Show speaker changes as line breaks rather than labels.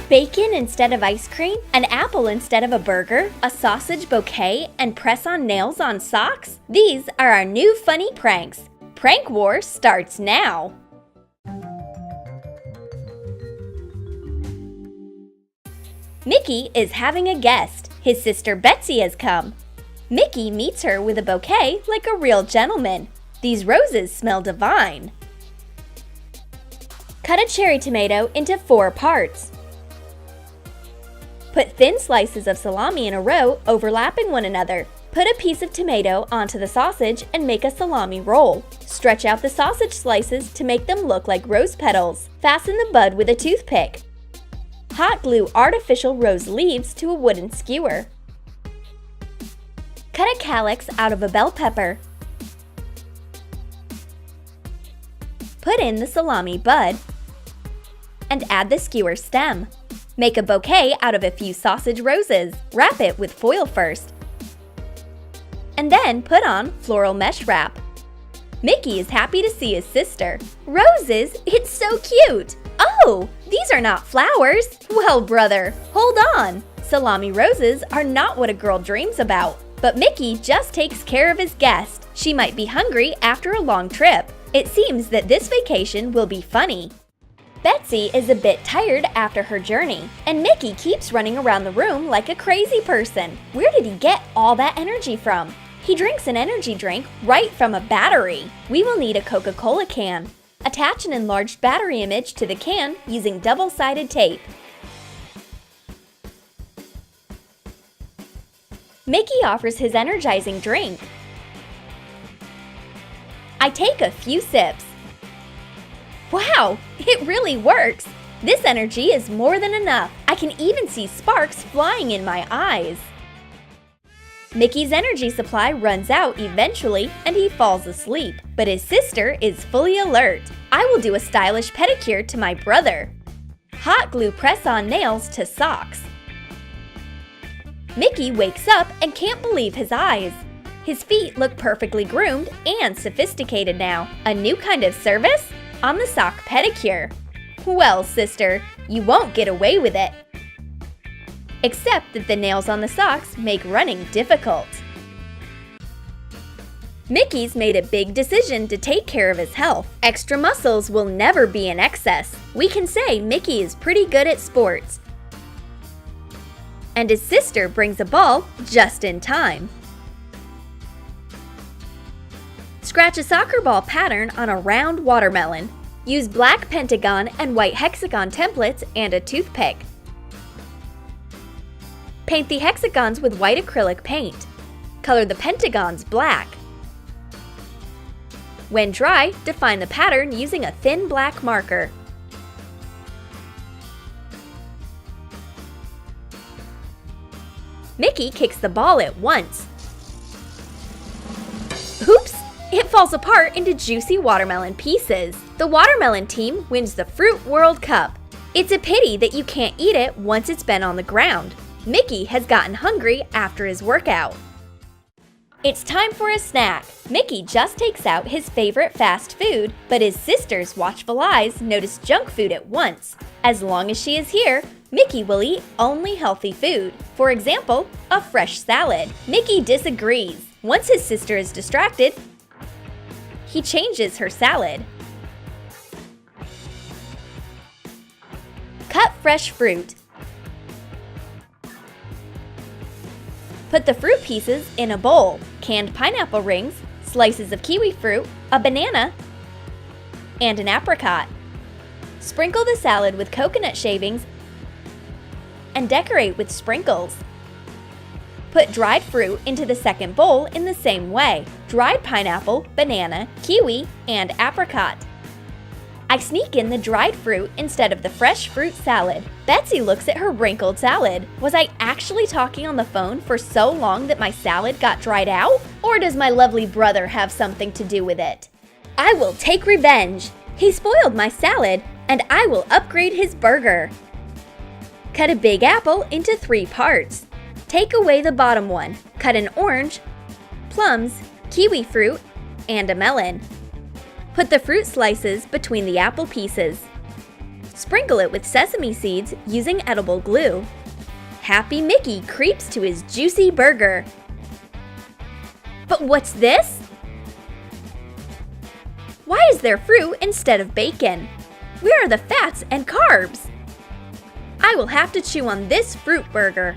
Bacon instead of ice cream? An apple instead of a burger? A sausage bouquet and press-on nails on socks? These are our new funny pranks. Prank War starts now! Mickey is having a guest. His sister Betsy has come. Mickey meets her with a bouquet like a real gentleman. These roses smell divine. Cut a cherry tomato into 4 parts. Put thin slices of salami in a row overlapping one another. Put a piece of tomato onto the sausage and make a salami roll. Stretch out the sausage slices to make them look like rose petals. Fasten the bud with a toothpick. Hot glue artificial rose leaves to a wooden skewer. Cut a calyx out of a bell pepper. Put in the salami bud and add the skewer stem. Make a bouquet out of a few sausage roses. Wrap it with foil first, and then put on floral mesh wrap. Mickey is happy to see his sister. Roses? It's so cute! Oh, these are not flowers! Well, brother, hold on! Salami roses are not what a girl dreams about. But Mickey just takes care of his guest. She might be hungry after a long trip. It seems that this vacation will be funny. Betsy is a bit tired after her journey, and Mickey keeps running around the room like a crazy person. Where did he get all that energy from? He drinks an energy drink right from a battery. We will need a Coca-Cola can. Attach an enlarged battery image to the can using double-sided tape. Mickey offers his energizing drink. I take a few sips. Wow, it really works! This energy is more than enough. I can even see sparks flying in my eyes. Mickey's energy supply runs out eventually and he falls asleep, but his sister is fully alert. I will do a stylish pedicure to my brother. Hot glue press-on nails to socks. Mickey wakes up and can't believe his eyes. His feet look perfectly groomed and sophisticated now. A new kind of service? On the sock pedicure. Well, sister, you won't get away with it. Except that the nails on the socks make running difficult. Mickey's made a big decision to take care of his health. Extra muscles will never be in excess. We can say Mickey is pretty good at sports. And his sister brings a ball just in time. Scratch a soccer ball pattern on a round watermelon. Use black pentagon and white hexagon templates and a toothpick. Paint the hexagons with white acrylic paint. Color the pentagons black. When dry, define the pattern using a thin black marker. Mickey kicks the ball at once. Oops! It falls apart into juicy watermelon pieces. The watermelon team wins the Fruit World Cup. It's a pity that you can't eat it once it's been on the ground. Mickey has gotten hungry after his workout. It's time for a snack. Mickey just takes out his favorite fast food, but his sister's watchful eyes notice junk food at once. As long as she is here, Mickey will eat only healthy food. For example, a fresh salad. Mickey disagrees. Once his sister is distracted, he changes her salad. Cut fresh fruit. Put the fruit pieces in a bowl. Canned pineapple rings, slices of kiwi fruit, a banana, and an apricot. Sprinkle the salad with coconut shavings and decorate with sprinkles. Put dried fruit into the second bowl in the same way. Dried pineapple, banana, kiwi, and apricot. I sneak in the dried fruit instead of the fresh fruit salad. Betsy looks at her wrinkled salad. Was I actually talking on the phone for so long that my salad got dried out? Or does my lovely brother have something to do with it? I will take revenge. He spoiled my salad, and I will upgrade his burger. Cut a big apple into 3 parts. Take away the bottom one. Cut an orange, plums, kiwi fruit, and a melon. Put the fruit slices between the apple pieces. Sprinkle it with sesame seeds using edible glue. Happy Mickey creeps to his juicy burger. But what's this? Why is there fruit instead of bacon? Where are the fats and carbs? I will have to chew on this fruit burger.